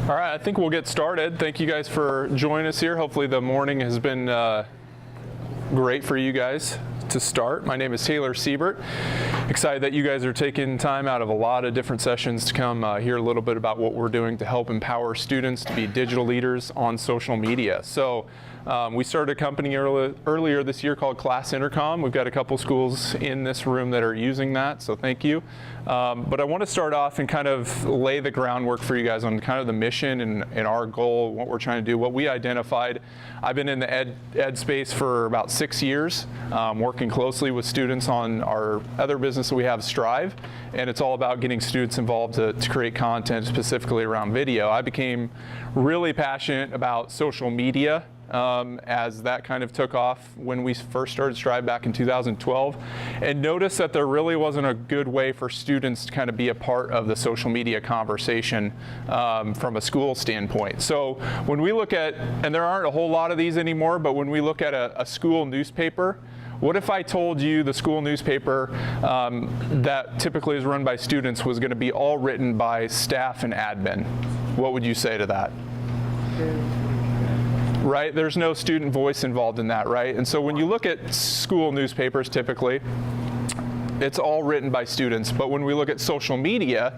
All right, I think we'll get started. Thank you guys for joining us here. Hopefully the morning has been great for you guys to start. My name is Tlc Session. Excited that you guys are taking time out of a lot of different sessions to come hear a little bit about what we're doing to help empower students to be digital leaders on social media. So we started a company earlier this year called Tlc Intercom. We've got a couple schools in this room that are using that, so thank you. But I want to start off and kind of lay the groundwork for you guys on kind of the mission and our goal, what we're trying to do, what we identified. I've been in the ed space for about 6 years, working closely with students on our other business that we have, Strive, and it's all about getting students involved to create content specifically around video. I became really passionate about social media as that kind of took off when we first started Strive back in 2012, and noticed that there really wasn't a good way for students to kind of be a part of the social media conversation from a school standpoint. So when we look at, and there aren't a whole lot of these anymore, but when we look at a school newspaper, what if I told you the school newspaper that typically is run by students was going to be all written by staff and admin? What would you say to that? Right? There's no student voice involved in that, right? And so when you look at school newspapers, typically, it's all written by students. But when we look at social media,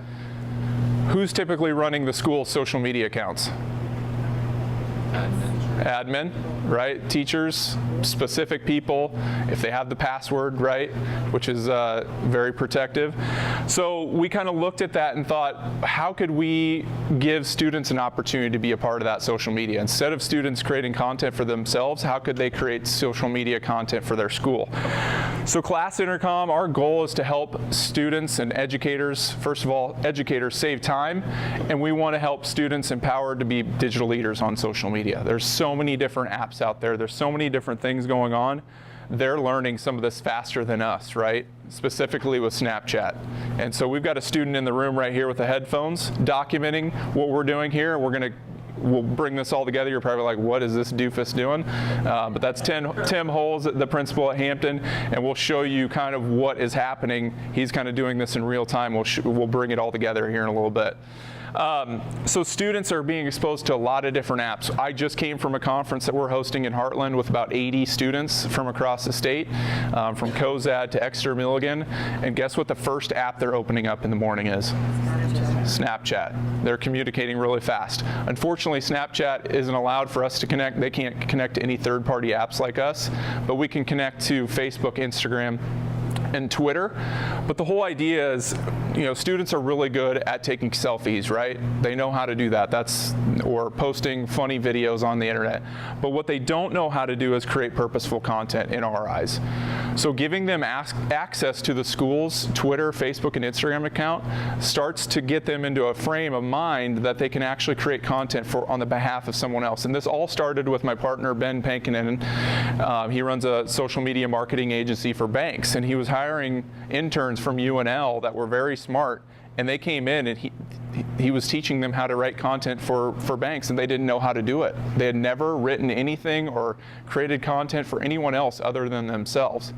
who's typically running the school's social media accounts? Admin, right? Teachers, specific people, if they have the password, right? Which is very protective. So we kind of looked at that and thought, how could we give students an opportunity to be a part of that social media? Instead of students creating content for themselves, how could they create social media content for their school? So Tlc Intercom, our goal is to help students and educators, first of all, educators save time, and we want to help students empowered to be digital leaders on social media. There's so many different apps out there. There's so many different things going on. They're learning some of this faster than us, right? Specifically with Snapchat. And so we've got a student in the room right here with the headphones documenting what we're doing here. We'll bring this all together. You're probably like, what is this doofus doing? But that's Tim Holes, the principal at Hampton, and we'll show you kind of what is happening. He's kind of doing this in real time. We'll bring it all together here in a little bit. So students are being exposed to a lot of different apps. I just came from a conference that we're hosting in Heartland with about 80 students from across the state, from Cozad to Exeter Milligan, and guess what the first app they're opening up in the morning is? Snapchat. They're communicating really fast. Unfortunately, Snapchat isn't allowed for us to connect. They can't connect to any third-party apps like us, but we can connect to Facebook, Instagram, and Twitter. But the whole idea is, students are really good at taking selfies, right? They know how to do that. Or posting funny videos on the internet. But what they don't know how to do is create purposeful content in our eyes. So giving them access to the school's Twitter, Facebook, and Instagram account starts to get them into a frame of mind that they can actually create content on the behalf of someone else. And this all started with my partner, Ben Pankinen. He runs a social media marketing agency for banks, and he was hiring interns from UNL that were very smart, and they came in and he was teaching them how to write content for banks, and they didn't know how to do it. They had never written anything or created content for anyone else other than themselves.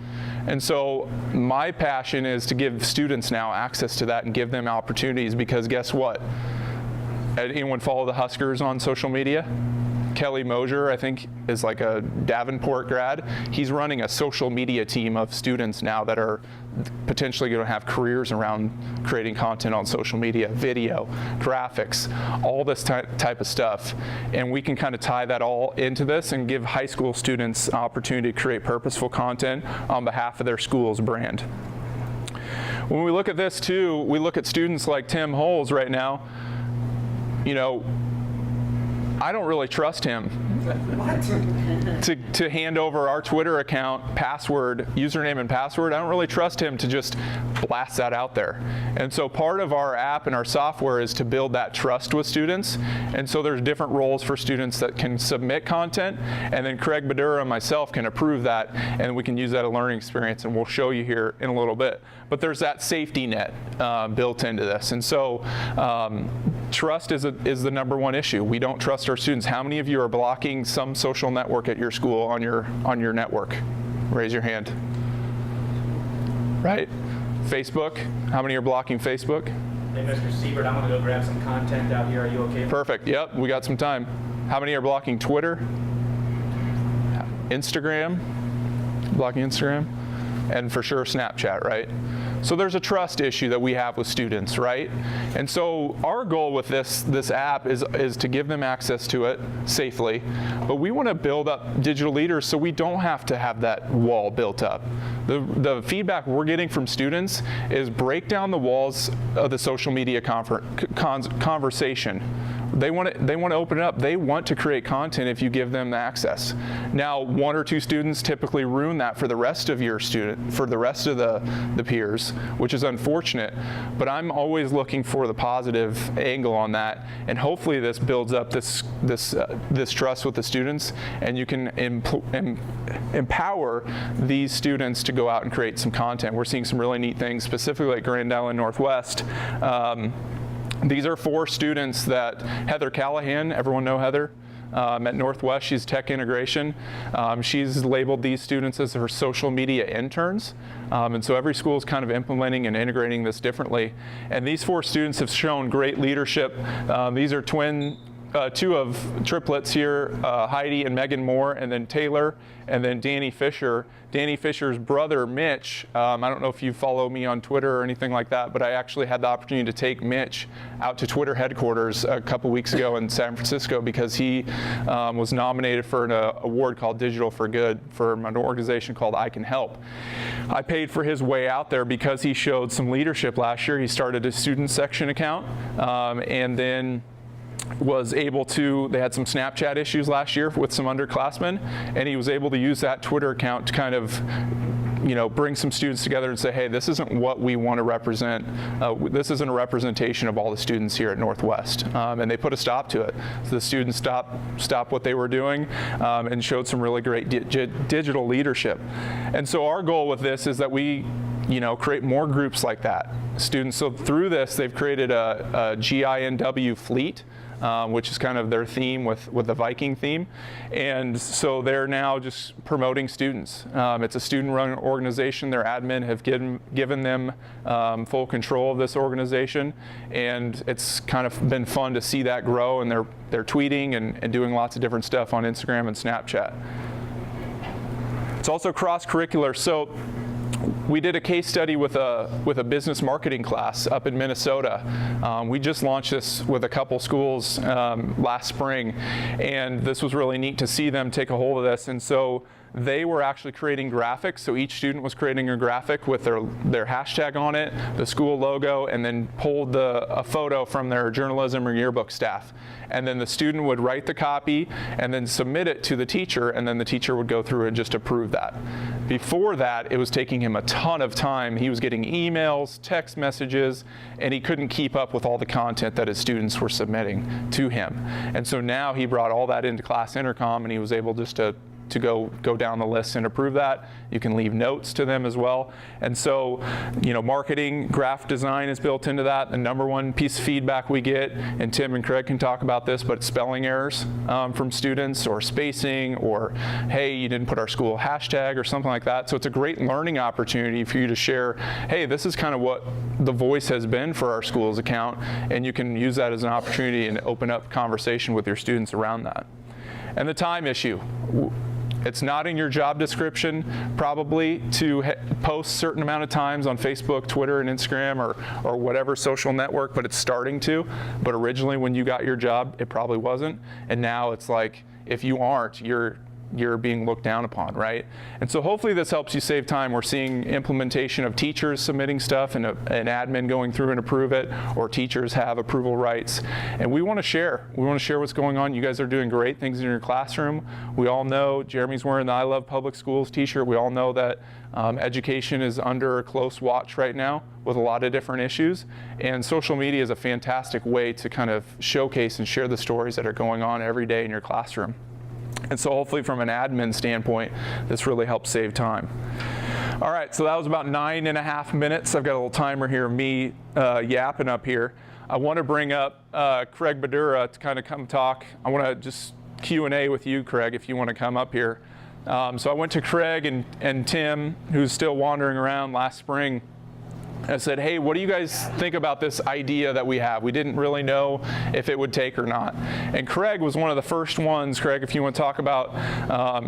And so my passion is to give students now access to that and give them opportunities, because guess what? Anyone follow the Huskers on social media? Kelly Mosier, I think, is like a Davenport grad. He's running a social media team of students now that are potentially going to have careers around creating content on social media, video, graphics, all this type of stuff. And we can kind of tie that all into this and give high school students an opportunity to create purposeful content on behalf of their school's brand. When we look at this too, we look at students like Tim Holes right now. I don't really trust him to hand over our Twitter account username and password. I don't really trust him to just blast that out there. And so part of our app and our software is to build that trust with students. And so there's different roles for students that can submit content, and then Craig Badura and myself can approve that, and we can use that as a learning experience, and we'll show you here in a little bit. But there's that safety net built into this. And so trust is the number one issue. We don't trust our students. How many of you are blocking some social network at your school on your network? Raise your hand. Right? Facebook. How many are blocking Facebook? Hey, Mr. Siebert, I'm going to go grab some content out here. Are you okay? Perfect. Yep, we got some time. How many are blocking Twitter? Instagram? Blocking Instagram? And for sure Snapchat, right? So there's a trust issue that we have with students, right? And so our goal with this app is to give them access to it safely, but we want to build up digital leaders so we don't have to have that wall built up. The feedback we're getting from students is break down the walls of the social media conversation. They want to open it up. They want to create content if you give them the access. Now, 1 or 2 students typically ruin that for the rest of the peers, which is unfortunate. But I'm always looking for the positive angle on that, and hopefully this builds up this trust with the students, and you can empower these students to go out and create some content. We're seeing some really neat things, specifically at Grand Island Northwest. These are 4 students that Heather Callahan, everyone know Heather? At Northwest, she's tech integration. She's labeled these students as her social media interns. And so every school is kind of implementing and integrating this differently. And these 4 students have shown great leadership. These are 2 of triplets here, Heidi and Megan Moore, and then Taylor, and then Danny Fisher. Danny Fisher's brother, Mitch, I don't know if you follow me on Twitter or anything like that, but I actually had the opportunity to take Mitch out to Twitter headquarters a couple weeks ago in San Francisco because he was nominated for an award called Digital for Good from an organization called I Can Help. I paid for his way out there because he showed some leadership last year. He started a student section account, and then was able to, they had some Snapchat issues last year with some underclassmen, and he was able to use that Twitter account to kind of, bring some students together and say, hey, this isn't what we want to represent. This isn't a representation of all the students here at Northwest. And they put a stop to it. So the students stopped what they were doing and showed some really great digital leadership. And so our goal with this is that we create more groups like that. Students, so through this, they've created a GINW fleet, which is kind of their theme with the Viking theme. And so they're now just promoting students. It's a student-run organization. Their admin have given them full control of this organization. And it's kind of been fun to see that grow, and they're tweeting and doing lots of different stuff on Instagram and Snapchat. It's also cross-curricular. So we did a case study with a business marketing class up in Minnesota. We just launched this with a couple schools last spring, and this was really neat to see them take a hold of this. And so they were actually creating graphics. So each student was creating a graphic with their hashtag on it, the school logo, and then pulled a photo from their journalism or yearbook staff. And then the student would write the copy and then submit it to the teacher, and then the teacher would go through and just approve that. Before that, it was taking him a ton of time. He was getting emails, text messages, and he couldn't keep up with all the content that his students were submitting to him. And so now he brought all that into class Intercom, and he was able just to go down the list and approve that. You can leave notes to them as well. And so, marketing, graph design is built into that. The #1 piece of feedback we get, and Tim and Craig can talk about this, but spelling errors from students, or spacing, or hey, you didn't put our school hashtag or something like that. So it's a great learning opportunity for you to share, hey, this is kind of what the voice has been for our school's account, and you can use that as an opportunity and open up conversation with your students around that. And the time issue. It's not in your job description probably to post a certain amount of times on Facebook, Twitter, and Instagram, or whatever social network, but it's starting to. But originally when you got your job, it probably wasn't. And now it's like, if you aren't, you're being looked down upon, right? And so hopefully this helps you save time. We're seeing implementation of teachers submitting stuff and an admin going through and approve it, or teachers have approval rights. And we want to share. We want to share what's going on. You guys are doing great things in your classroom. We all know Jeremy's wearing the I Love Public Schools t-shirt. We all know that education is under a close watch right now with a lot of different issues. And social media is a fantastic way to kind of showcase and share the stories that are going on every day in your classroom. And so hopefully from an admin standpoint, this really helps save time. All right, so that was about 9.5 minutes. I've got a little timer here of me yapping up here. I want to bring up Craig Badura to kind of come talk. I want to just Q&A with you, Craig, if you want to come up here. So I went to Craig and Tim, who's still wandering around last spring, I said, hey, what do you guys think about this idea that we have? We didn't really know if it would take or not. And Craig was one of the first ones. Craig, if you want to talk about,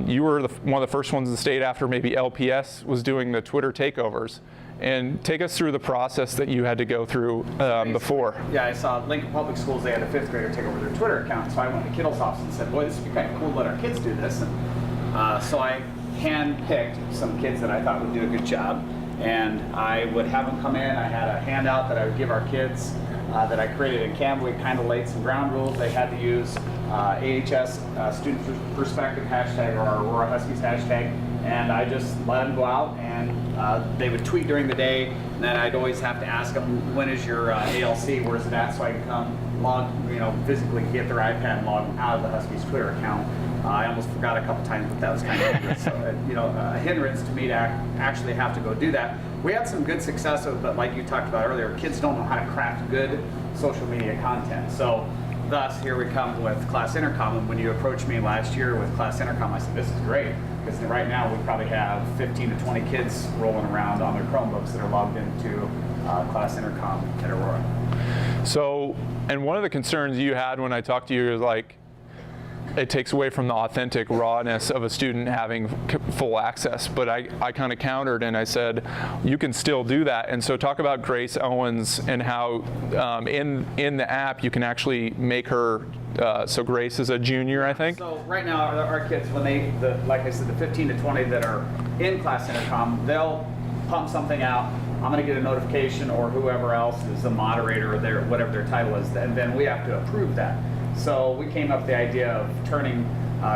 you were one of the first ones in the state after maybe LPS was doing the Twitter takeovers. And take us through the process that you had to go through before. Yeah, I saw Lincoln Public Schools, they had a 5th grader take over their Twitter account. So I went to Kittle's office and said, boy, this would be kind of cool to let our kids do this. And so I hand-picked some kids that I thought would do a good job. And I would have them come in. I had a handout that I would give our kids that I created in Canva. We kind of laid some ground rules. They had to use AHS Student Perspective hashtag or our Aurora Huskies hashtag. And I just let them go out and they would tweet during the day. And then I'd always have to ask them, when is your ALC? Where's it at? So I can come log, physically get their iPad and log out of the Huskies Twitter account. I almost forgot a couple times, but that was kind of a hindrance. So, a hindrance to me to actually have to go do that. We had some good success with it, but like you talked about earlier, kids don't know how to craft good social media content. So thus, here we come with Class Intercom. And when you approached me last year with Class Intercom, I said, this is great. Because right now, we probably have 15 to 20 kids rolling around on their Chromebooks that are logged into Class Intercom at Aurora. So, and one of the concerns you had when I talked to you is like, it takes away from the authentic rawness of a student having full access. But I kind of countered and I said, you can still do that. And so talk about Grace Owens and how in the app you can actually make her, so Grace is a junior, I think? So right now our kids, when like I said, the 15 to 20 that are in Class Intercom, they'll pump something out. I'm going to get a notification, or whoever else is the moderator or whatever their title is, and then we have to approve that. So we came up with the idea of turning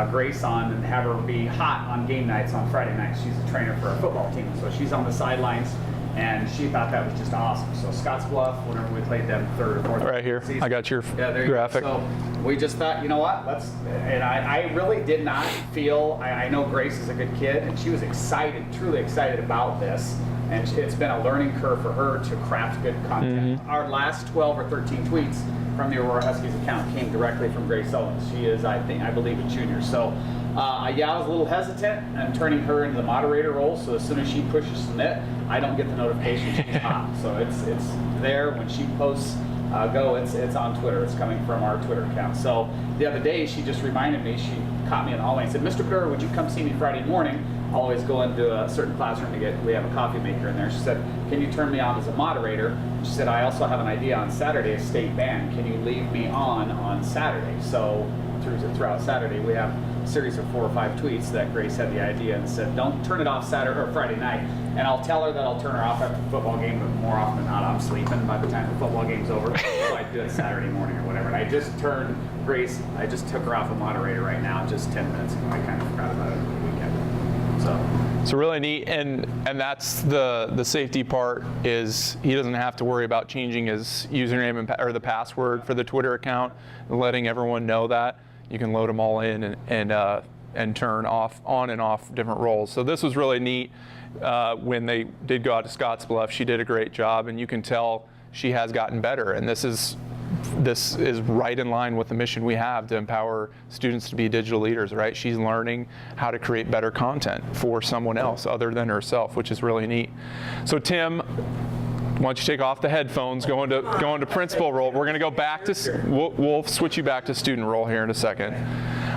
Grace on and have her be hot on game nights on Friday nights. She's a trainer for a football team, so she's on the sidelines, and she thought that was just awesome. So Scottsbluff, whenever we played them 3rd or 4th right here, season, I got your graphic. So we just thought, you know what, and I really did not feel, I know Grace is a good kid, and she was excited, truly excited about this. And it's been a learning curve for her to craft good content. Mm-hmm. Our last 12 or 13 tweets from the Aurora Huskies account came directly from Grace Owens. She is, I believe, a junior. So, yeah, I was a little hesitant in turning her into the moderator role. So as soon as she pushes submit, I don't get the notification she's hot. So it's there when she posts. It's on Twitter. It's coming from our Twitter account. So the other day, she just reminded me. She caught me in the hallway and said, "Mr. Burr, would you come see me Friday morning? I always go into a certain classroom we have a coffee maker in there." She said, "Can you turn me on as a moderator?" She said, "I also have an idea on Saturday, a state band. Can you leave me on Saturday?" So throughout Saturday, we have a series of 4 or 5 tweets that Grace had the idea and said, "Don't turn it off Saturday or Friday night." And I'll tell her that I'll turn her off after the football game, but more often than not, I'm sleeping by the time the football game's over. So I do it Saturday morning or whatever. And I just turned Grace, I just took her off a moderator right now, just 10 minutes ago. I kind of forgot about it over the weekend. So really neat, and that's the safety part, is he doesn't have to worry about changing his username or the password for the Twitter account and letting everyone know that. You can load them all in and turn on and off different roles. So this was really neat. When they did go out to Scottsbluff, she did a great job, and you can tell she has gotten better. And this is right in line with the mission we have to empower students to be digital leaders, right? She's learning how to create better content for someone else other than herself, which is really neat. So Tim, why don't you take off the headphones, go into principal role. We're going to go back to, we'll switch you back to student role here in a second.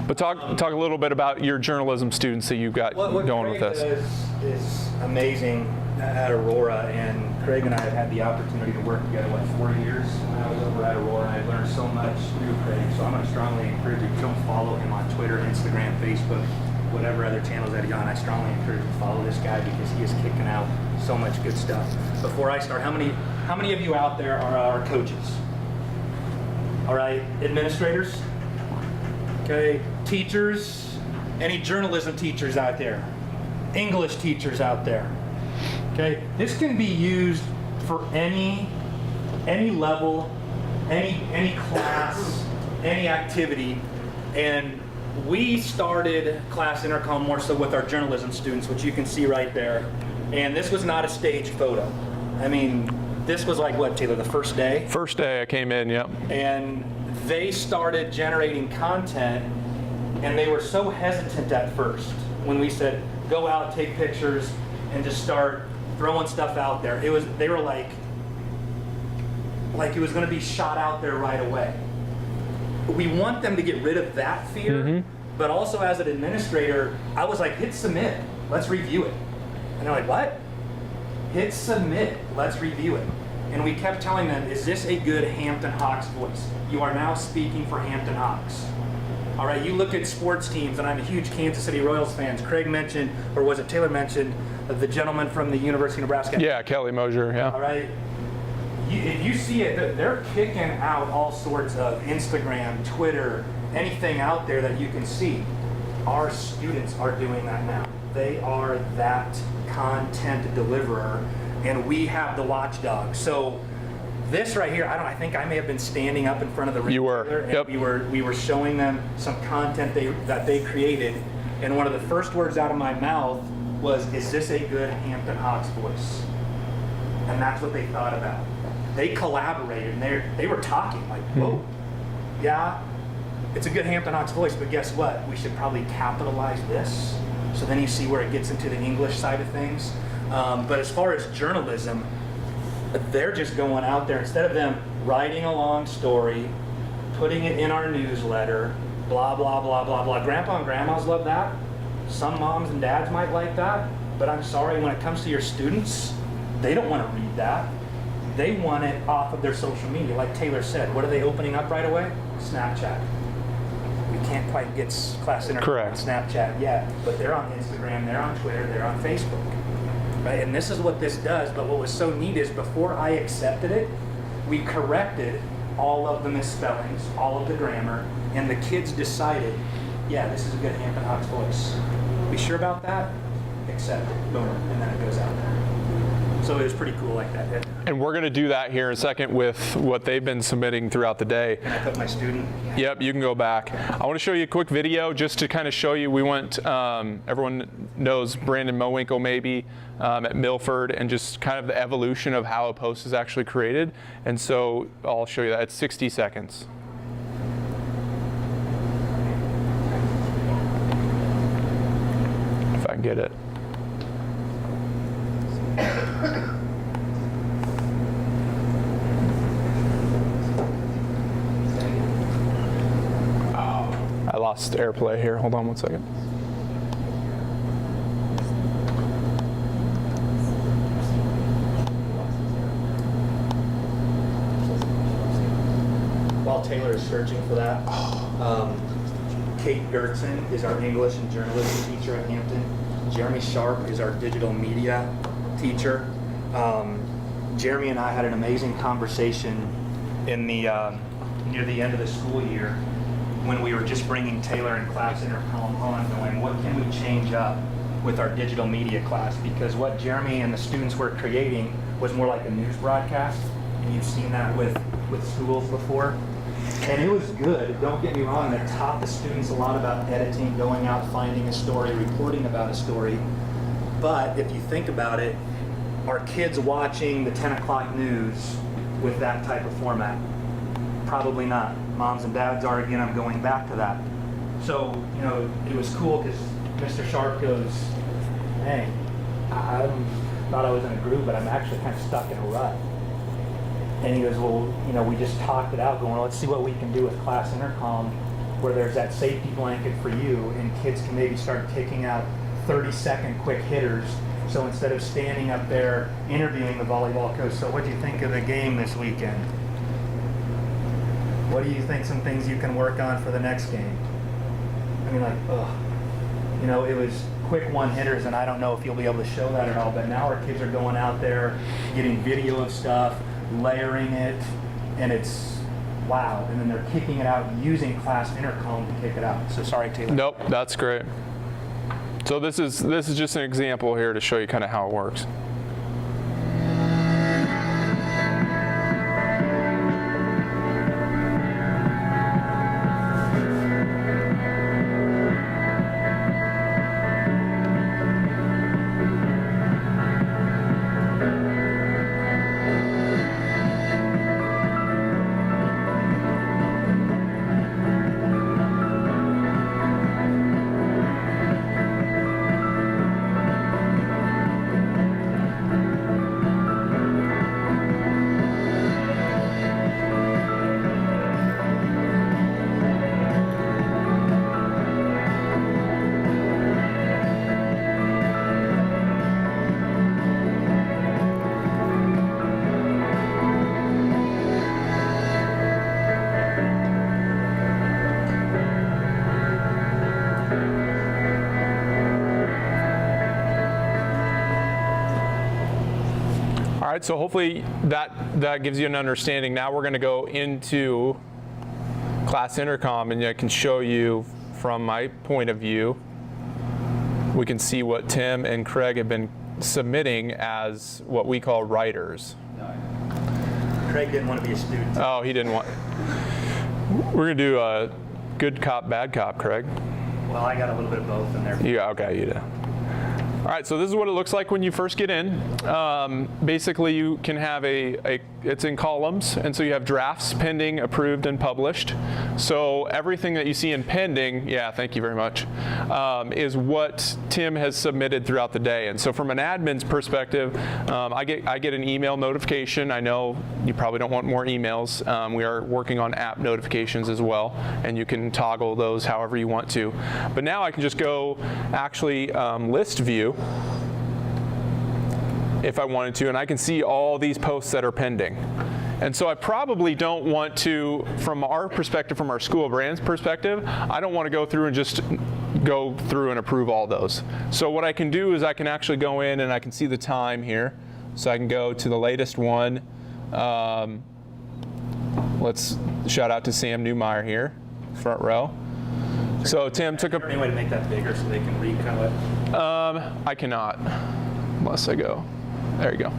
But talk a little bit about your journalism students that you've got going with this. What Craig is amazing at Aurora, and Craig and I have had the opportunity to work together, 4 years when I was over at Aurora, and I learned so much through Craig. So I'm going to strongly encourage you to come follow him on Twitter, Instagram, Facebook, whatever other channels that he's on. I strongly encourage you to follow this guy because he is kicking out so much good stuff. Before I start, how many of you out there are coaches? All right, administrators? Okay, teachers, any journalism teachers out there? English teachers out there? Okay, this can be used for any level, any class, any activity, and we started Class Intercom more so with our journalism students, which you can see right there, and this was not a staged photo. I mean, this was like what, Taylor, the first day? First day I came in, yep. And they started generating content, and they were so hesitant at first when we said, go out, take pictures, and just start throwing stuff out there. They were like it was going to be shot out there right away. We want them to get rid of that fear, but also as an administrator, I was like, hit submit, let's review it. And they're like, what? Hit submit, let's review it. And we kept telling them, is this a good Hampton Hawks voice? You are now speaking for Hampton Hawks. All right, you look at sports teams, and I'm a huge Kansas City Royals fan. Craig mentioned, or was it Taylor mentioned, the gentleman from the University of Nebraska? Yeah, Kelly Mosier, yeah. All right. If you see it, they're kicking out all sorts of Instagram, Twitter, anything out there that you can see. Our students are doing that now. They are that content deliverer, and we have the watchdog. So this right here, I think I may have been standing up in front of the You were, retailer, and yep. we were showing them some content that they created, and one of the first words out of my mouth was, is this a good Hampton Hawks voice? And that's what they thought about. They collaborated, and they were talking like, whoa, yeah, it's a good Hampton Hawks voice, but guess what? We should probably capitalize this. So then you see where it gets into the English side of things. But as far as journalism, they're just going out there, instead of them writing a long story, putting it in our newsletter, blah, blah, blah, blah, blah. Grandpa and grandmas love that. Some moms and dads might like that, but I'm sorry, when it comes to your students, they don't want to read that. They want it off of their social media. Like Taylor said, what are they opening up right away? Snapchat. We can't quite get class internet on Snapchat yet, but they're on Instagram, they're on Twitter, they're on Facebook. Right? And this is what this does, but what was so neat is before I accepted it, we corrected all of the misspellings, all of the grammar, and the kids decided, yeah, this is a good Hampton Hawks voice. Be sure about that? Accept it. Boom. And then it goes out there. So it was pretty cool like that. And we're going to do that here in a second with what they've been submitting throughout the day. Can I put my student? Yep, you can go back. I want to show you a quick video just to kind of show you. We went, everyone knows Brandon Mowinkle maybe at Milford, and just kind of the evolution of how a post is actually created. And so I'll show you that. It's 60 seconds. If I can get it. I lost AirPlay here. Hold on one second. While Taylor is searching for that, Kate Gertson is our English and journalism teacher at Hampton. Jeremy Sharp is our digital media teacher. Jeremy and I had an amazing conversation in the near the end of the school year when we were just bringing Taylor and class intercom on, going, what can we change up with our digital media class? Because what Jeremy and the students were creating was more like a news broadcast, and you've seen that with schools before. And it was good, don't get me wrong, that taught the students a lot about editing, going out, finding a story, reporting about a story. But if you think about it, are kids watching the 10 o'clock news with that type of format? Probably not. Moms and dads are, again, I'm going back to that. So, you know, it was cool because Mr. Sharp goes, hey, I thought I was in a groove, but I'm actually kind of stuck in a rut. And he goes, well, you know, we just talked it out, going, well, let's see what we can do with class intercom, where there's that safety blanket for you, and kids can maybe start kicking out 30-second quick hitters. So instead of standing up there interviewing the volleyball coach, so what do you think of the game this weekend? What do you think some things you can work on for the next game? I mean, like, ugh. You know, it was quick one-hitters, and I don't know if you'll be able to show that at all, but now our kids are going out there, getting video of stuff, layering it, and it's wow. And then they're kicking it out using class intercom to kick it out. So sorry, Taylor. Nope, that's great. So this is just an example here to show you kind of how it works. right, so hopefully that gives you an understanding. Now we're going to go into class intercom, and I can show you from my point of view. We can see what Tim and Craig have been submitting as what we call writers. Craig didn't want to be a student. Oh, he didn't want. We're going to do a good cop, bad cop, Craig. Well, I got a little bit of both in there. Yeah, okay, you do. All right, so this is what it looks like when you first get in. Basically, you can have it's in columns, and so you have drafts, pending, approved, and published. So everything that you see in pending, yeah, thank you very much, is what Tim has submitted throughout the day. And so from an admin's perspective, I get an email notification. I know you probably don't want more emails. We are working on app notifications as well, and you can toggle those however you want to. But now I can just go actually list view if I wanted to, and I can see all these posts that are pending. And so I probably don't want to, from our perspective, from our school brand's perspective, I don't want to go through and just go through and approve all those. So what I can do is I can actually go in and I can see the time here. So I can go to the latest one. Let's shout out to Sam Newmeyer here, front row. So Tim took Is there any way to make that bigger so they can read kind of what? I cannot, unless I go. There you go.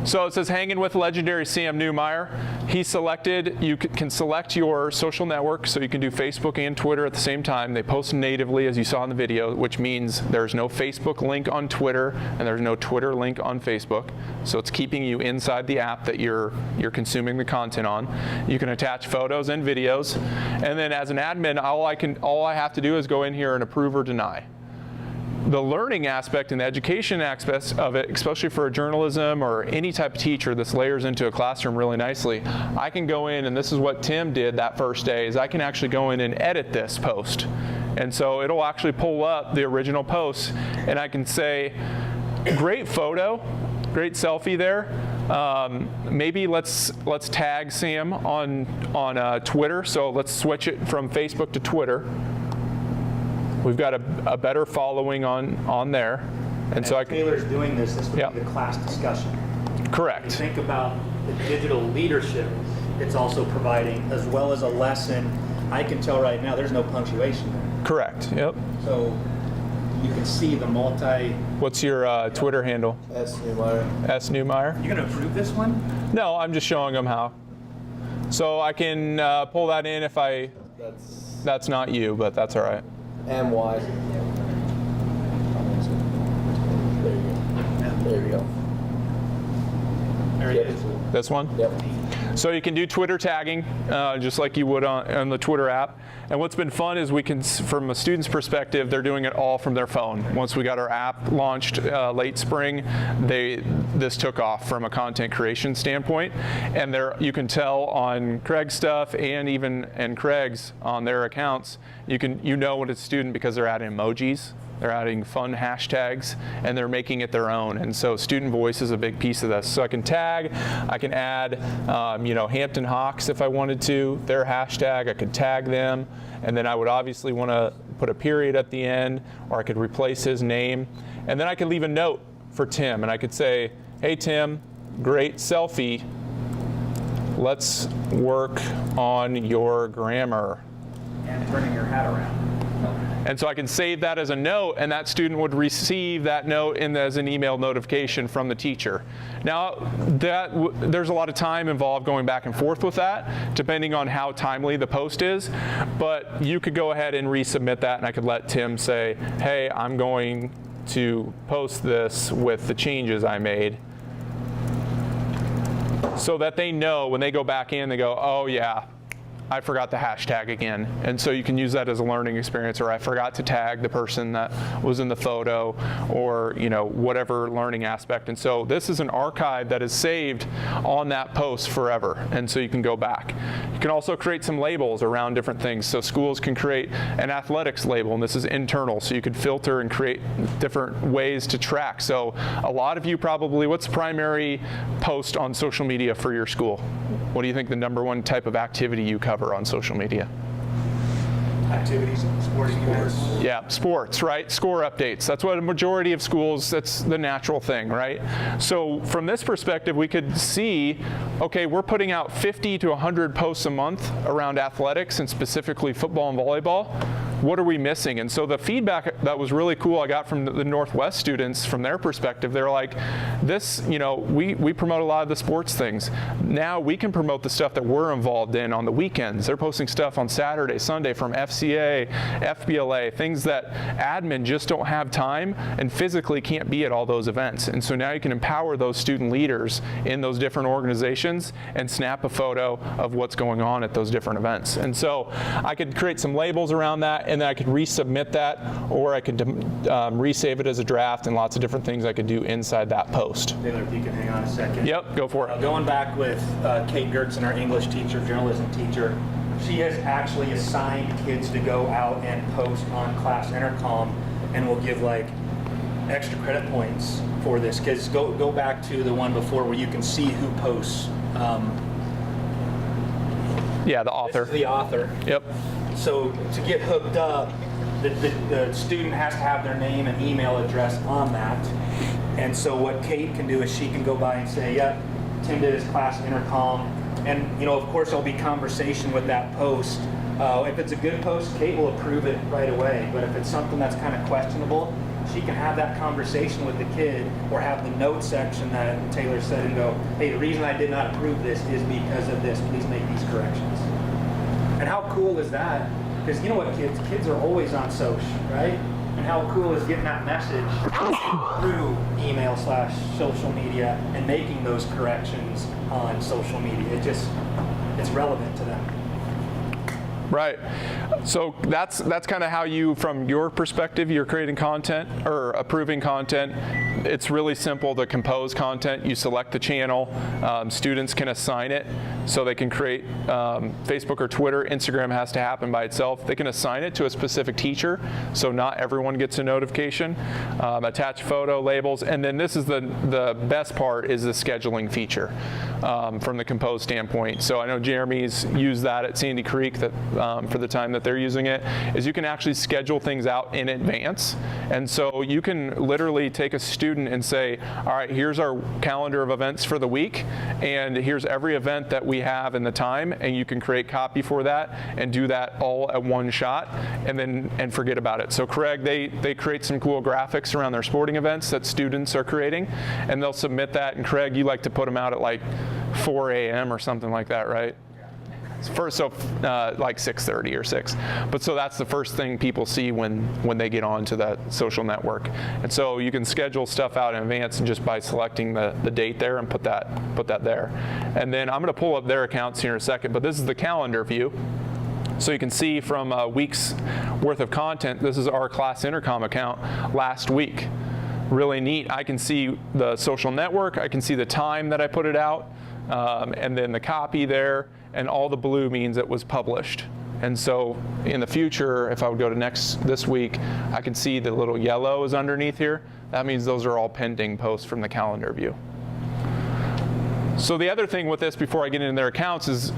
So it says hanging with legendary Sam Newmeyer. He selected, you can select your social network, so you can do Facebook and Twitter at the same time. They post natively, as you saw in the video, which means there's no Facebook link on Twitter and there's no Twitter link on Facebook. So it's keeping you inside the app that you're consuming the content on. You can attach photos and videos, and then as an admin, all I have to do is go in here and approve or deny. The learning aspect and the education aspect of it, especially for a journalism or any type of teacher, this layers into a classroom really nicely. I can go in, and this is what Tim did that first day, is I can actually go in and edit this post. And so it'll actually pull up the original post, and I can say, great photo, great selfie there. Maybe let's tag Sam on Twitter. So let's switch it from Facebook to Twitter. We've got a better following on there. And so Taylor's doing this would be the class discussion. Correct. When you think about the digital leadership it's also providing, as well as a lesson. I can tell right now there's no punctuation there. Correct, yep. So you can see the multi... What's your Twitter handle? S. Newmeyer. S. Newmeyer? You're going to approve this one? No, I'm just showing them how. So I can pull that in if I... That's not you, but that's all right. M-Y. There you go. There it is. This one? Yep. So you can do Twitter tagging, just like you would on the Twitter app. And what's been fun is we can, from a student's perspective, they're doing it all from their phone. Once we got our app launched late spring, this took off from a content creation standpoint. And you can tell on Craig's stuff and Craig's on their accounts, you know when it's a student because they're adding emojis. They're adding fun hashtags, and they're making it their own. And so student voice is a big piece of this. So I can tag, I can add, Hampton Hawks if I wanted to, their hashtag, I could tag them. And then I would obviously want to put a period at the end, or I could replace his name. And then I could leave a note for Tim, and I could say, hey Tim, great selfie. Let's work on your grammar. And turning your hat around. And so I can save that as a note, and that student would receive that note as an email notification from the teacher. Now, there's a lot of time involved going back and forth with that, depending on how timely the post is. But you could go ahead and resubmit that, and I could let Tim say, hey, I'm going to post this with the changes I made, so that they know when they go back in, they go, oh yeah, I forgot the hashtag again. And so you can use that as a learning experience, or I forgot to tag the person that was in the photo, or whatever learning aspect. And so this is an archive that is saved on that post forever. And so you can go back. You can also create some labels around different things. So schools can create an athletics label, and this is internal. So you could filter and create different ways to track. So a lot of you probably, what's the primary post on social media for your school? What do you think the #1 type of activity you cover on social media? activities and sporting events. Yeah, sports, right? Score updates. That's what a majority of schools, that's the natural thing, right? So from this perspective, we could see, okay, we're putting out 50 to 100 posts a month around athletics and specifically football and volleyball. What are we missing? And so the feedback that was really cool I got from the Northwest students, from their perspective, they're like, this, you know, we promote a lot of the sports things. Now we can promote the stuff that we're involved in on the weekends. They're posting stuff on Saturday, Sunday from FCA, FBLA, things that admin just don't have time and physically can't be at all those events. And so now you can empower those student leaders in those different organizations and snap a photo of what's going on at those different events. And so I could create some labels around that, and then I could resubmit that, or I could resave it as a draft, and lots of different things I could do inside that post. Taylor, if you can hang on a second. Yep, go for it. Going back with Kate Gertzen, our English teacher, journalism teacher, she has actually assigned kids to go out and post on class intercom, and will give like extra credit points for this. Because go back to the one before where you can see who posts. Yeah, the author. This is the author. Yep. So to get hooked up, the student has to have their name and email address on that. And so what Kate can do is she can go by and say, yep, Tim did his class intercom. And, you know, of course, there'll be conversation with that post. If it's a good post, Kate will approve it right away. But if it's something that's kind of questionable, she can have that conversation with the kid, or have the note section that Taylor said and go, hey, the reason I did not approve this is because of this. Please make these corrections. And how cool is that? Because you know what, kids are always on social, right? And how cool is getting that message through email / social media and making those corrections on social media. It's relevant to them. Right. So that's kind of how you, from your perspective, you're creating content or approving content. It's really simple to compose content. You select the channel. Students can assign it, so they can create Facebook or Twitter. Instagram has to happen by itself. They can assign it to a specific teacher, so not everyone gets a notification. Attach photo labels, and then this is the best part, is the scheduling feature from the compose standpoint. So I know Jeremy's used that at Sandy Creek for the time that they're using it, is you can actually schedule things out in advance. And so you can literally take a student and say, all right, here's our calendar of events for the week, and here's every event that we have in the time, and you can create copy for that and do that all at one shot, and forget about it. So Craig, they create some cool graphics around their sporting events that students are creating, and they'll submit that. And Craig, you like to put them out at like 4 a.m. or something like that, right? First, so like 6:30 or 6. But so that's the first thing people see when they get onto that social network. And so you can schedule stuff out in advance, and just by selecting the date there and put that there. And then I'm going to pull up their accounts here in a second, but this is the calendar view. So you can see from a week's worth of content, this is our class intercom account last week. Really neat. I can see the social network, I can see the time that I put it out, and then the copy there, and all the blue means it was published. And so in the future, if I would go to this week, I can see the little yellow is underneath here. That means those are all pending posts from the calendar view. So the other thing with this, before I get into their accounts, is,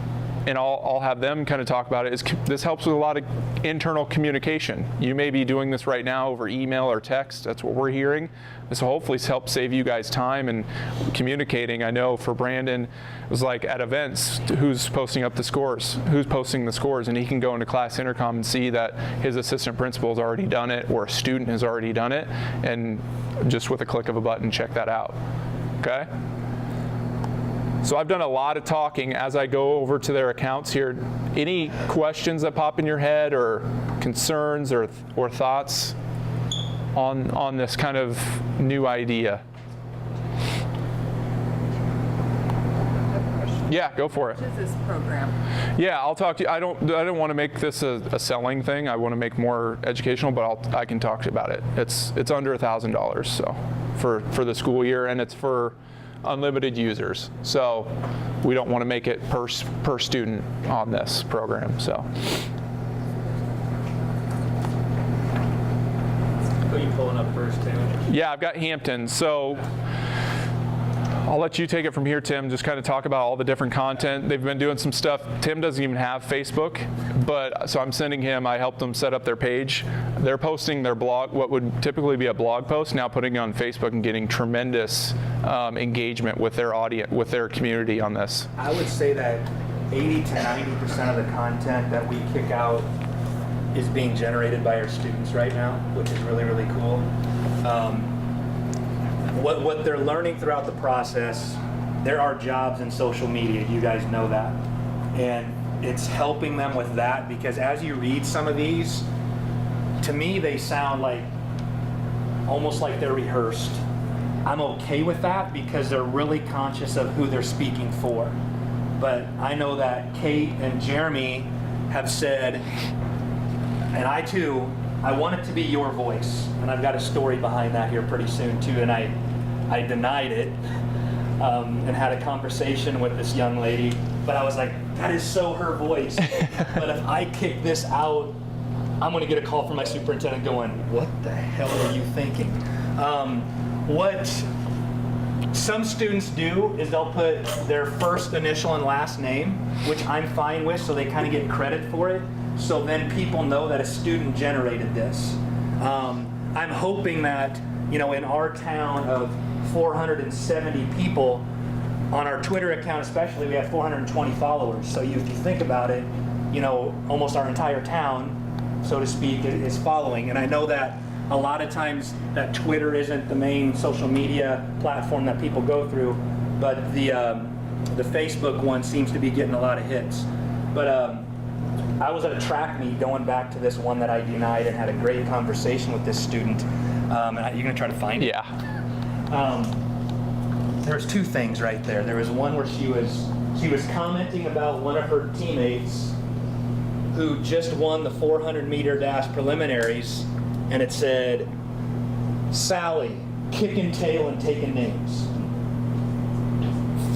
and I'll have them kind of talk about it, is this helps with a lot of internal communication. You may be doing this right now over email or text. That's what we're hearing. This will hopefully help save you guys time and communicating. I know for Brandon, it was like at events, who's posting up the scores, who's posting the scores, and he can go into class intercom and see that his assistant principal has already done it, or a student has already done it, and just with a click of a button, check that out. Okay? So I've done a lot of talking as I go over to their accounts here. Any questions that pop in your head, or concerns or thoughts on this kind of new idea? Yeah, go for it. What is this program? Yeah, I'll talk to you. I don't want to make this a selling thing. I want to make more educational, but I can talk to you about it. It's under $1,000, so for the school year, and it's for unlimited users. So we don't want to make it per student on this program. So. Who are you pulling up first, Taylor? Yeah, I've got Hampton. So I'll let you take it from here, Tim. Just kind of talk about all the different content. They've been doing some stuff. Tim doesn't even have Facebook, but so I'm sending him, I helped them set up their page. They're posting their blog, what would typically be a blog post, now putting it on Facebook and getting tremendous engagement with their audience, with their community on this. I would say that 80 to 90% of the content that we kick out is being generated by our students right now, which is really, really cool. What they're learning throughout the process, there are jobs in social media, you guys know that. And it's helping them with that, because as you read some of these, to me they sound like, almost like they're rehearsed. I'm okay with that because they're really conscious of who they're speaking for. But I know that Kate and Jeremy have said, and I too, I want it to be your voice. And I've got a story behind that here pretty soon too, and I denied it and had a conversation with this young lady, but I was like, that is so her voice. But if I kick this out, I'm gonna get a call from my superintendent going, what the hell are you thinking? What some students do is they'll put their first initial and last name, which I'm fine with, so they kind of get credit for it. So then people know that a student generated this. I'm hoping that, you know, in our town of 470 people, on our Twitter account especially, we have 420 followers. So if you think about it, you know, almost our entire town, so to speak, is following. And I know that a lot of times that Twitter isn't the main social media platform that people go through, but the Facebook one seems to be getting a lot of hits. But I was at a track meet going back to this one that I denied and had a great conversation with this student. And you're gonna try to find it? Yeah. There's two things right there. There was one where she was commenting about one of her teammates who just won the 400-meter dash preliminaries, and it said, Sally, kicking tail and taking names,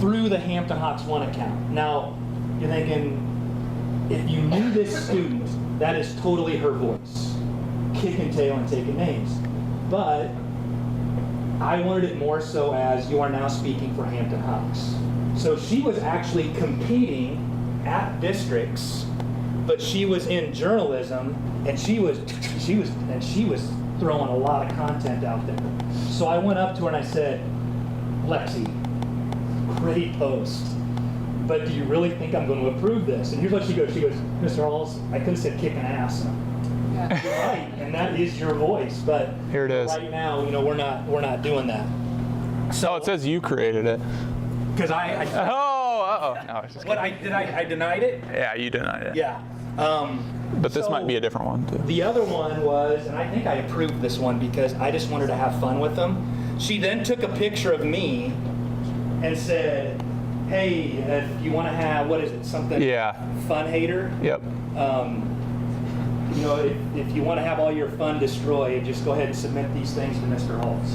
through the Hampton Hawks One account. Now, you're thinking, if you knew this student, that is totally her voice, kicking tail and taking names. But I wanted it more so as you are now speaking for Hampton Hawks. So she was actually competing at districts, but she was in journalism, and she was throwing a lot of content out there. So I went up to her and I said, Lexi, great post, but do you really think I'm going to approve this? And here's what she goes, Mr. Halls, I could have said kicking ass. Yeah. You're right, and that is your voice, but here it is. Right now, you know, we're not doing that. So it says you created it. Because I No, I was just what kidding. I denied it? Yeah, you denied it. Yeah. But this so might be a different one too. The other one was, and I think I approved this one because I just wanted to have fun with them. She then took a picture of me and said, hey, if you want to have, what is it, something fun hater? Yep. You know, if you want to have all your fun destroyed, just go ahead and submit these things to Mr. Holtz.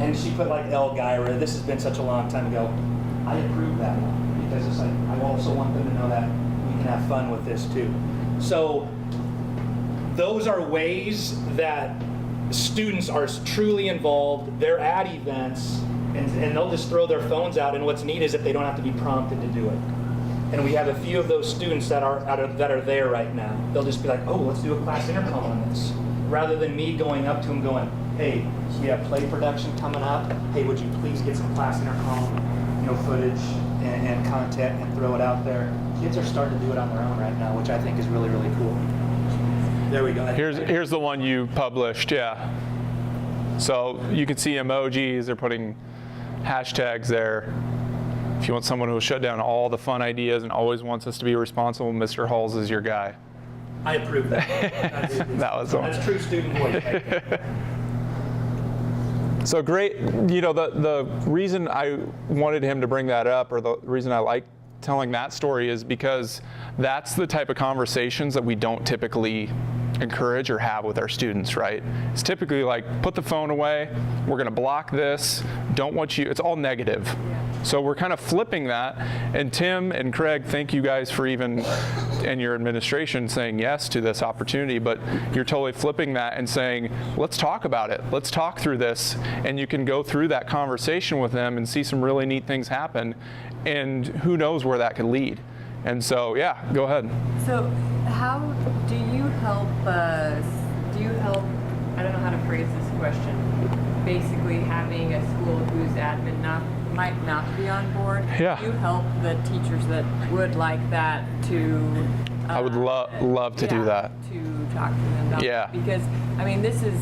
And she put like Elgyra. This has been such a long time ago. I approve that one because it's like, I also want them to know that we can have fun with this too. So those are ways that students are truly involved. They're at events and they'll just throw their phones out, and what's neat is that they don't have to be prompted to do it. And we have a few of those students that are there right now. They'll just be like, oh, let's do a class intercom on this. Rather than me going up to them going, hey, we have play production coming up. Hey, would you please get some class intercom, you know, footage and content and throw it out there. Kids are starting to do it on their own right now, which I think is really, really cool. There we go. Here's the one you published, yeah. So you can see emojis, they're putting hashtags there. If you want someone who will shut down all the fun ideas and always wants us to be responsible, Mr. Halls is your guy. I approve that. That was the one. That's true student voice right there. So great, you know, the reason I wanted him to bring that up, or the reason I like telling that story, is because that's the type of conversations that we don't typically encourage or have with our students, right? It's typically like, put the phone away, we're gonna block this, don't want you, it's all negative. So we're kind of flipping that. And Tim and Craig, thank you guys for even, and your administration, saying yes to this opportunity, but you're totally flipping that and saying, let's talk about it. Let's talk through this. And you can go through that conversation with them and see some really neat things happen. And who knows where that could lead. And so, yeah, go ahead. So how do you help us, I don't know how to phrase this question, basically having a school whose admin might not be on board? Yeah. Do you help the teachers that would like that to... I would love to do that. To talk to them about Yeah. it. Because, I mean, this is,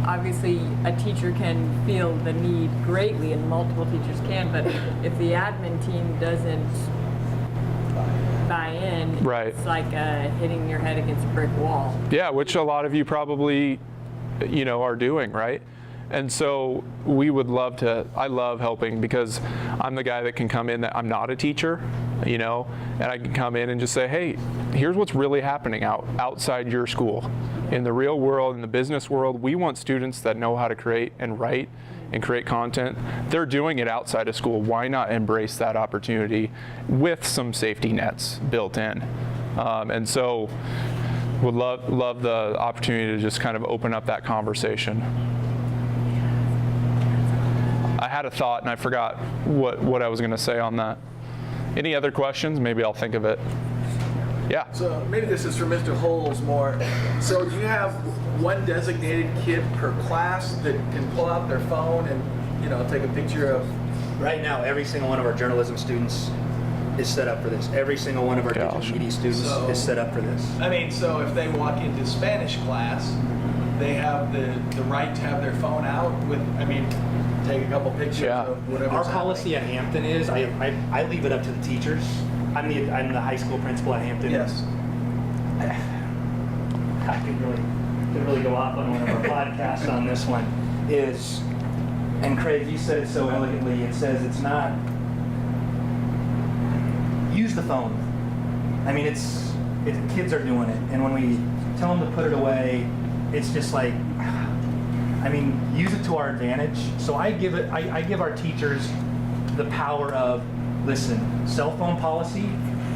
obviously, a teacher can feel the need greatly, and multiple teachers can, but if the admin team doesn't buy in, Right. it's like hitting your head against a brick wall. Yeah, which a lot of you probably, are doing, right? And so we would love to, I love helping because I'm the guy that can come in that I'm not a teacher, and I can come in and just say, hey, here's what's really happening outside your school. In the real world, in the business world, we want students that know how to create and write and create content. They're doing it outside of school. Why not embrace that opportunity with some safety nets built in? And so would love the opportunity to just kind of open up that conversation. I had a thought and I forgot what I was going to say on that. Any other questions? Maybe I'll think of it. Yeah. So maybe this is for Mr. Holes more. So do you have one designated kid per class that can pull out their phone and, take a picture of? Right now, every single one of our journalism students is set up for this. Every single one of our digital media students is set up for this. I mean, so if they walk into Spanish class, they have the right to have their phone out take a couple pictures of whatever. Our policy at Hampton is I leave it up to the teachers. I'm the high school principal at Hampton. Yes. I could really go off on one of our podcasts on this one. And Craig, you said it so elegantly. It says it's not use the phone. I mean, it's kids are doing it, and when we tell them to put it away, it's just like, use it to our advantage. So I give our teachers the power of, listen, cell phone policy,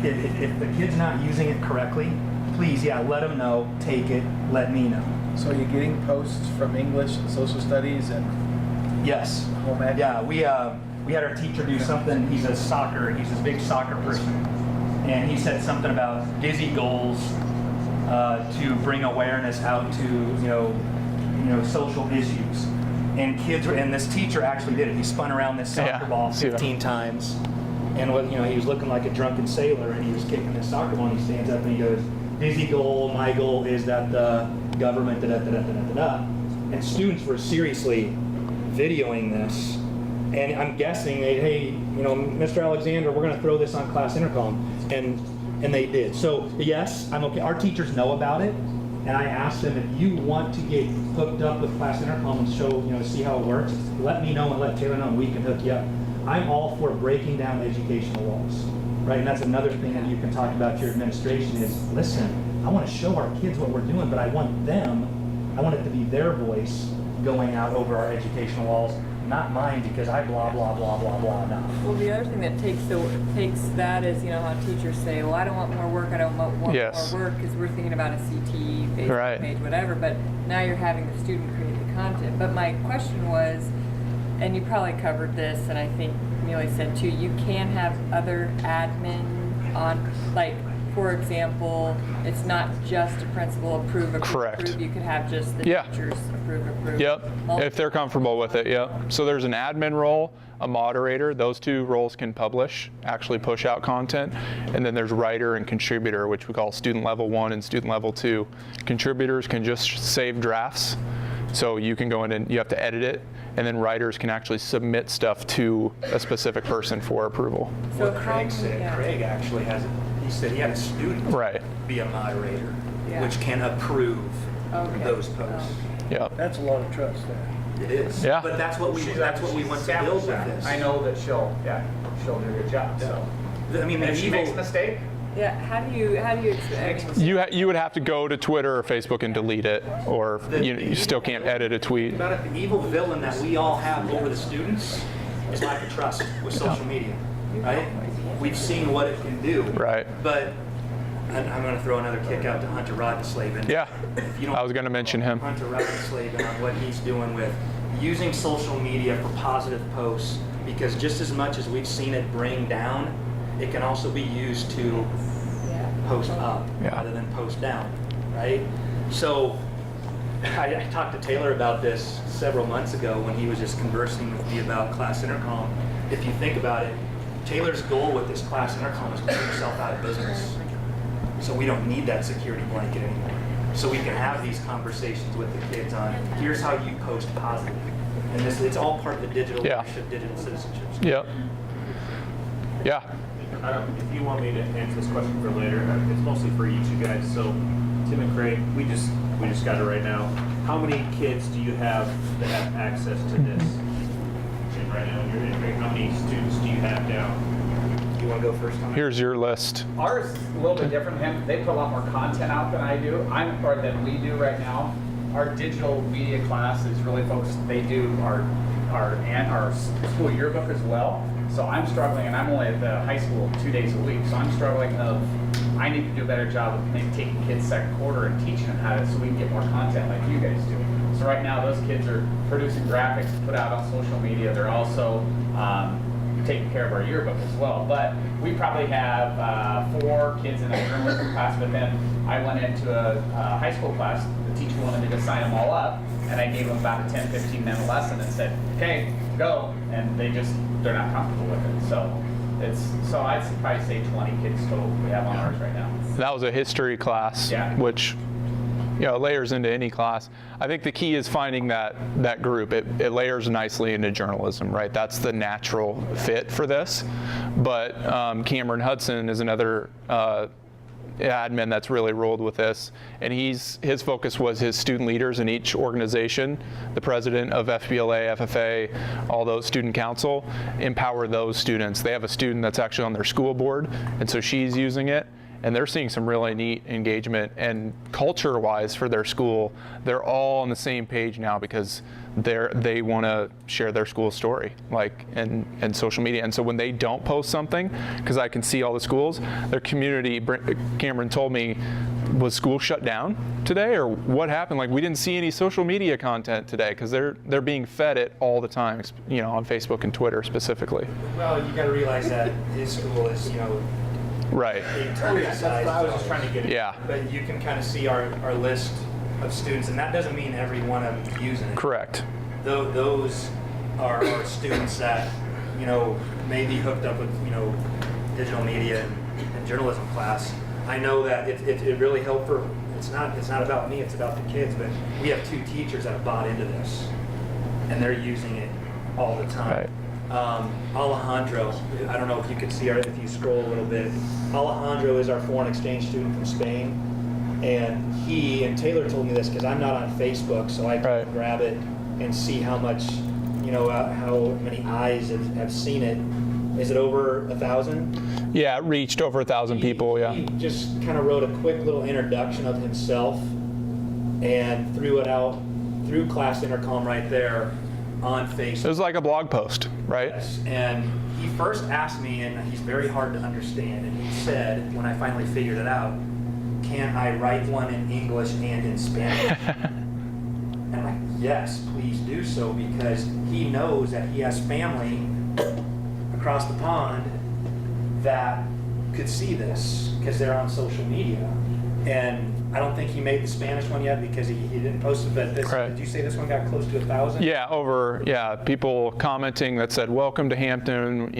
if the kid's not using it correctly, please, let them know, take it, let me know. So you're getting posts from English and social studies and Yes. home ec? Yeah, we had our teacher do something, he's a big soccer person, and he said something about dizzy goals to bring awareness out to, social issues. And and this teacher actually did it. He spun around this soccer ball 15 times. And he was looking like a drunken sailor, and he was kicking this soccer ball, and he stands up and he goes, dizzy goal, my goal is that the government, da-da-da-da-da-da-da. And students were seriously videoing this. And I'm guessing, hey, Mr. Alexander, we're going to throw this on class intercom. And they did. So yes, I'm okay. Our teachers know about it. And I asked them, if you want to get hooked up with class intercom and show, see how it works, let me know and let Taylor know, and we can hook you up. I'm all for breaking down educational walls, right? And that's another thing that you can talk about to your administration is, listen, I want to show our kids what we're doing, but I want it to be their voice going out over our educational walls, not mine because I blah, blah, blah, blah, blah, now. Well, the other thing that takes that is, how teachers say, well, I don't want more work, I don't want more work, because we're thinking about a CT, Facebook page, whatever, but now you're having the student create the content. But my question was, and you probably covered this, and I think Neely said too, you can have other admin on, like, for example, it's not just a principal approve. Correct. You could have just the teachers approve. Yep, if they're comfortable with it, yep. So there's an admin role, a moderator. Those two roles can actually push out content. And then there's writer and contributor, which we call student level 1 and student level 2. Contributors can just save drafts. So you can go in and you have to edit it. And then writers can actually submit stuff to a specific person for approval. So what Craig said, Craig actually he said he had a student be a moderator, which can approve those posts. Yeah. That's a lot of trust there. It is. Yeah. But that's what we want to build with this. I know that she'll do a good job. So, if she makes a mistake, Yeah, how do you expect? You would have to go to Twitter or Facebook and delete it, or you still can't edit a tweet. About it, the evil villain that we all have over the students is lack of trust with social media, right? We've seen what it can do. Right. But I'm going to throw another kick out to Hunter Rottenslavin. Yeah, If you don't I was going to mention him. Hunter Rottenslavin on what he's doing with using social media for positive posts, because just as much as we've seen it bring down, it can also be used to post up rather than post down, right? So I talked to Taylor about this several months ago when he was just conversing with me about class intercom. If you think about it, Taylor's goal with this class intercom is to put himself out of business. So we don't need that security blanket anymore. So we can have these conversations with the kids on, here's how you post positive. And it's all part of the digital leadership, digital citizenship. Yep. Yeah. If you want me to answer this question for later, it's mostly for each of you guys. So, Tim and Craig, we just got it right now. How many kids do you have that have access to this? Tim, right now, you're in. How many students do you have down? You want to go first on that? Here's your list. Ours is a little bit different than him. They put a lot more content out than I do. Or than we do right now. Our digital media class is really focused. They do our school yearbook as well. So I'm struggling, and I'm only at the high school 2 days a week. So I'm struggling I need to do a better job of maybe taking kids second quarter and teaching them how to, so we can get more content like you guys do. So right now, those kids are producing graphics to put out on social media. They're also taking care of our yearbook as well. But we probably have 4 kids in a journalism class, but then I went into a high school class. The teacher wanted me to sign them all up, and I gave them about a 10, 15 minute lesson and said, okay, go. And they're not comfortable with it. So I'd probably say 20 kids total we have on ours right now. That was a history class, which layers into any class. I think the key is finding that group. It layers nicely into journalism, right? That's the natural fit for this. But Cameron Hudson is another admin that's really rolled with this, and his focus was his student leaders in each organization, the president of FBLA, FFA, all those student council, empower those students. They have a student that's actually on their school board, and so she's using it, and they're seeing some really neat engagement. And culture-wise for their school, they're all on the same page now because they want to share their school story, like and social media. And so when they don't post something, because I can see all the schools, their community. Cameron told me, was school shut down today, or what happened? Like, we didn't see any social media content today because they're being fed it all the time, on Facebook and Twitter specifically. Well, you got to realize that his school is, right. That's what I was just trying to get at. Yeah. But you can kind of see our list of students, and that doesn't mean every one of them is using it. Correct. Those are students that, may be hooked up with, digital media and journalism class. I know that it really helped for, it's not about me, it's about the kids, but we have 2 teachers that have bought into this, and they're using it all the time. Right. Alejandro, I don't know if you could see if you scroll a little bit. Alejandro is our foreign exchange student from Spain. And Taylor told me this because I'm not on Facebook, so I can grab it and see how much, how many eyes have seen it. Is it over 1,000? Yeah, it reached over 1,000 people, yeah. He just kind of wrote a quick little introduction of himself and threw it out through Class Intercom right there on Facebook. It was like a blog post, right? Yes, and he first asked me, and he's very hard to understand, and he said, when I finally figured it out, can I write one in English and in Spanish? And I'm like, yes, please do so, because he knows that he has family across the pond that could see this because they're on social media. And I don't think he made the Spanish one yet because he didn't post it, but did you say this one got close to 1,000? Yeah, people commenting that said, welcome to Hampton,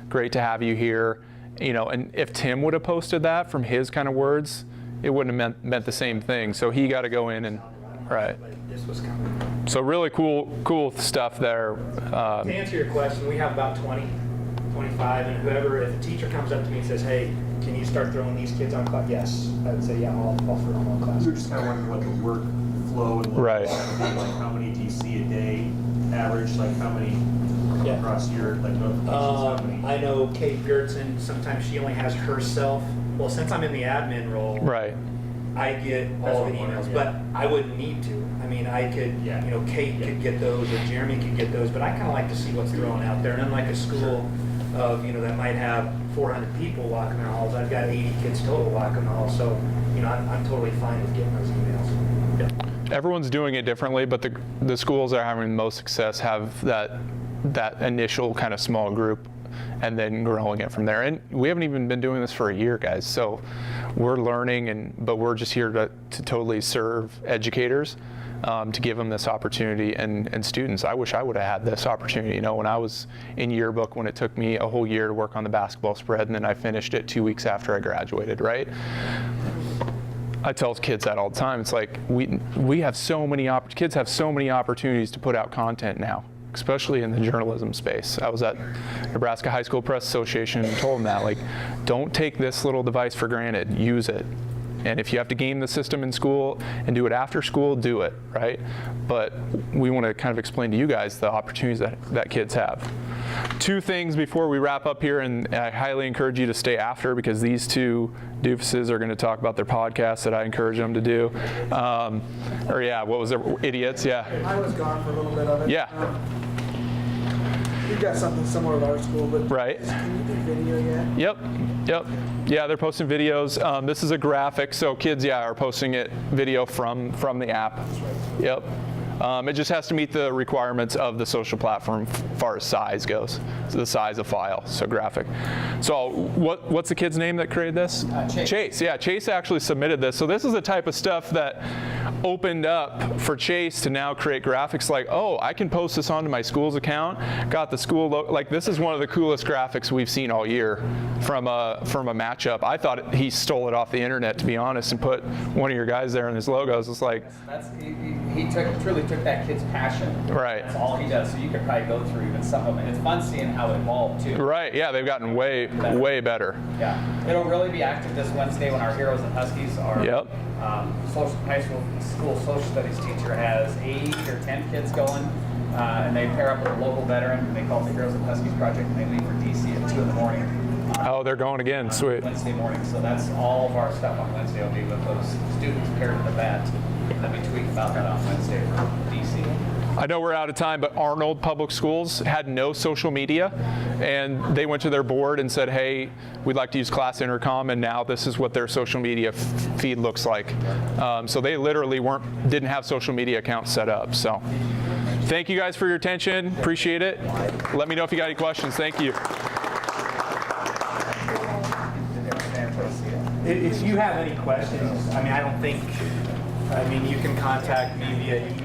great to have you here. And if Tim would have posted that from his kind of words, it wouldn't have meant the same thing. So he got to go in and, right. This was coming. So really cool stuff there. To answer your question, we have about 20, 25, and whoever, if a teacher comes up to me and says, hey, can you start throwing these kids on class? Yes, I would say, yeah, I'll throw them on class. We were just kind of wondering what the workflow and Right. like how many do you see a day average, like how many across your notifications, how many? I know Kate Gertson, sometimes she only has herself. Well, since I'm in the admin role, Right. I get all the emails, but I wouldn't need to. I mean, I could, Kate could get those, or Jeremy could get those, but I kind of like to see what's thrown out there. And unlike a school of, that might have 400 people walking their halls, I've got 80 kids total walking the halls, so, I'm totally fine with getting those emails. Yeah. Everyone's doing it differently, but the schools that are having the most success have that initial kind of small group and then growing it from there. And we haven't even been doing this for a year, guys, so we're learning, but we're just here to totally serve educators, to give them this opportunity, and students. I wish I would have had this opportunity. When I was in yearbook, when it took me a whole year to work on the basketball spread, and then I finished it 2 weeks after I graduated, right? I tell kids that all the time. It's like we have so many kids have so many opportunities to put out content now, especially in the journalism space. I was at Nebraska High School Press Association and told them that, like, don't take this little device for granted. Use it. And if you have to game the system in school and do it after school, do it, right? But we want to kind of explain to you guys the opportunities that kids have. 2 things before we wrap up here, and I highly encourage you to stay after, because these 2 doofuses are going to talk about their podcast that I encourage them to do. What was it? Idiots, yeah. I was gone for a little bit of it. Yeah. We've got something similar at our school, but right. Can you do video yet? Yep. Yeah, they're posting videos. This is a graphic, so kids, are posting it video from the app. Yep. It just has to meet the requirements of the social platform as far as size goes. So the size of file, so graphic. So what's the kid's name that created this? Chase. Yeah, Chase actually submitted this. So this is the type of stuff that opened up for Chase to now create graphics like, oh, I can post this onto my school's account. Got the school like, this is one of the coolest graphics we've seen all year from a matchup. I thought he stole it off the internet, to be honest, and put one of your guys there in his logos. It's like, he truly took that kid's passion. Right. That's all he does. So you could probably go through even some of them. It's fun seeing how it evolved too. Right. Yeah, they've gotten way better. Yeah. It'll really be active this Wednesday when our Heroes and Huskies are. Yep. High school social studies teacher has 8 or 10 kids going, and they pair up with a local veteran, and they call it the Heroes and Huskies Project, and they leave for DC at 2 in the morning. Oh, they're going again. Sweet. Wednesday morning. So that's all of our stuff on Wednesday will be with those students paired with the vet. Let me tweet about that on Wednesday from DC. I know we're out of time, but Arnold Public Schools had no social media, and they went to their board and said, hey, we'd like to use Class Intercom, and now this is what their social media feed looks like. So they literally didn't have social media accounts set up. So thank you guys for your attention. Appreciate it. Let me know if you got any questions. Thank you. If you have any questions, you can contact me via email.